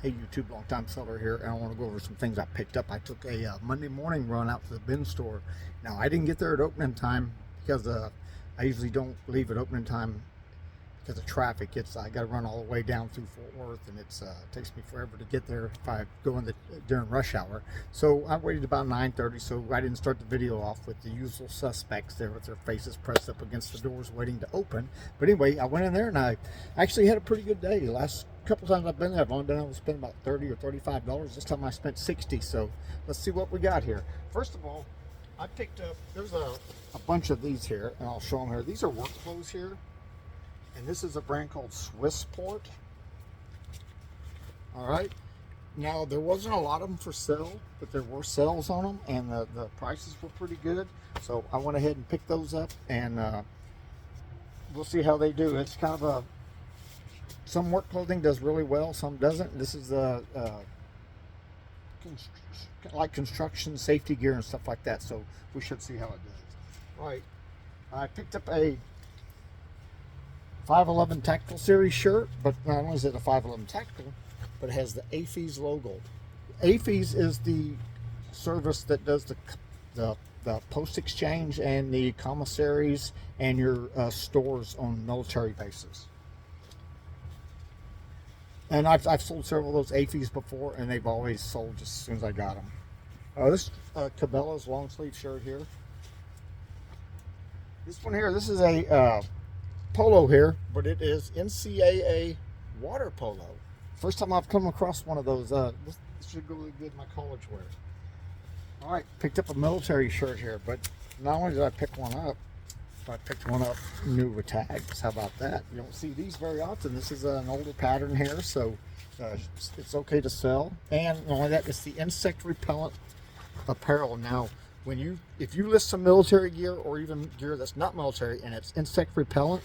Hey YouTube, long time seller here, and I want to go over some things I picked up. I took a Monday morning run out to the bin store. Now I didn't get there at opening time because I usually don't leave at opening time because of traffic. I got to run all the way down through Fort Worth, and it takes me forever to get there if I go in during rush hour. So I waited about 9:30, so I didn't start the video off with the usual suspects there with their faces pressed up against the doors waiting to open. But anyway, I went in there and I actually had a pretty good day. The last couple times I've been there, I've only been able to spend about $30 or $35. This time I spent 60. So let's see what we got here. First of all, I picked up, there's a bunch of these here, and I'll show them here. These are work clothes here. And this is a brand called Swissport. All right. Now, there wasn't a lot of them for sale, but there were sales on them, and the prices were pretty good. So I went ahead and picked those up, and we'll see how they do. It's kind of some work clothing does really well, some doesn't. This is like construction safety gear and stuff like that, so we should see how it does. All right. I picked up a 511 Tactical Series shirt, but not only is it a 511 Tactical, but it has the AFES logo. AFES is the service that does the post exchange and the commissaries and your stores on military bases. And I've sold several of those AFES before, and they've always sold just as soon as I got them. This Cabela's long sleeve shirt here. This one here, this is a polo here, but it is NCAA water polo. First time I've come across one of those. This should go really good in my college wear. All right, picked up a military shirt here, but not only did I pick one up, but I picked one up new with tags. How about that? You don't see these very often. This is an older pattern here, so it's okay to sell. And not only that, it's the insect repellent apparel. Now, if you list some military gear or even gear that's not military and it's insect repellent,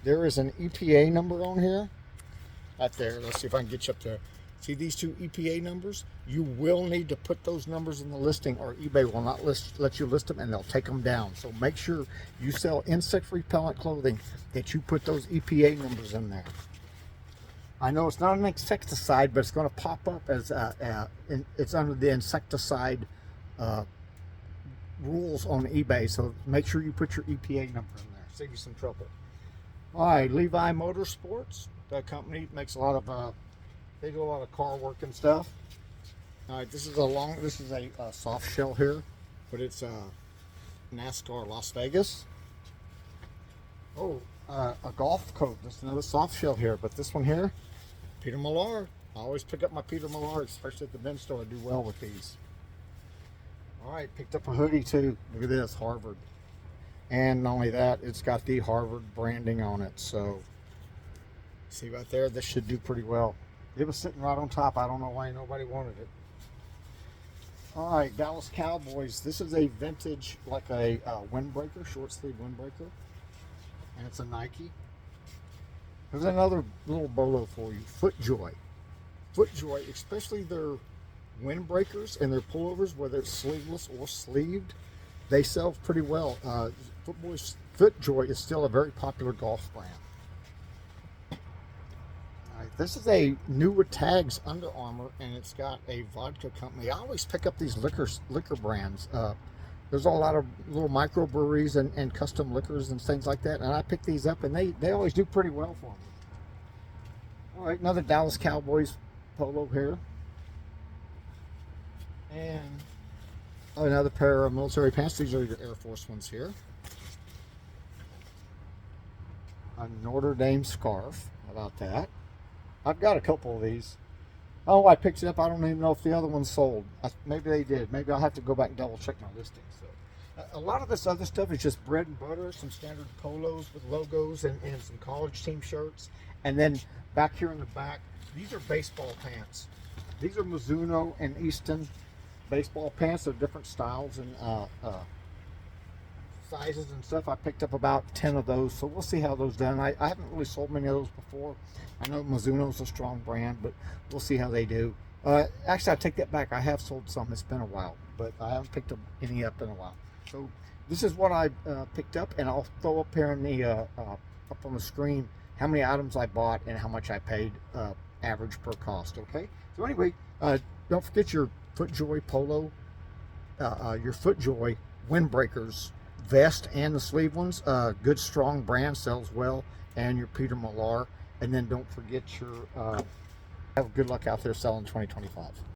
there is an EPA number on here. Right there. Let's see if I can get you up there. See these two EPA numbers? You will need to put those numbers in the listing, or eBay will not let you list them, and they'll take them down. So make sure you sell insect repellent clothing that you put those EPA numbers in there. I know it's not an insecticide, but it's going to pop up as it's under the insecticide rules on eBay. So make sure you put your EPA number in there. Save you some trouble. All right, Levi Motorsports. That company makes a lot of they do a lot of car work and stuff. All right, this is a soft shell here, but it's NASCAR Las Vegas. Oh, a golf coat. That's another soft shell here, but this one here, Peter Millar. I always pick up my Peter Millar, especially at the bin store. I do well with these. All right, picked up a hoodie too. Look at this, Harvard. And not only that, it's got the Harvard branding on it. So, see right there, this should do pretty well. It was sitting right on top. I don't know why nobody wanted it. All right, Dallas Cowboys. This is a vintage, like a windbreaker, short sleeve windbreaker. And it's a Nike. There's another little bolo for you, FootJoy. FootJoy, especially their windbreakers and their pullovers, whether it's sleeveless or sleeved, they sell pretty well. FootJoy is still a very popular golf brand. All right, this is a new with tags Under Armour, and it's got a vodka company. I always pick up these liquor brands. There's a lot of little microbreweries and custom liquors and things like that, and I pick these up, and they always do pretty well for me. All right, another Dallas Cowboys polo here. And another pair of military pants. These are your Air Force ones here. A Notre Dame scarf. How about that? I've got a couple of these. Oh, I picked it up. I don't even know if the other one's sold. Maybe they did. Maybe I'll have to go back and double check my listing. So, a lot of this other stuff is just bread and butter, some standard polos with logos and some college team shirts. And then back here in the back, these are baseball pants. These are Mizuno and Easton baseball pants. They're different styles and sizes and stuff. I picked up about 10 of those, so we'll see how those done. I haven't really sold many of those before. I know Mizuno's a strong brand, but we'll see how they do. Actually, I take that back. I have sold some. It's been a while, but I haven't picked up any up in a while. So this is what I picked up, and I'll throw up here in the up on the screen how many items I bought and how much I paid average per cost. Okay, So anyway, don't forget your FootJoy polo, your FootJoy windbreakers vest and the sleeve ones. Good strong brand, sells well, and your Peter Millar. And then don't forget your have good luck out there selling 2025.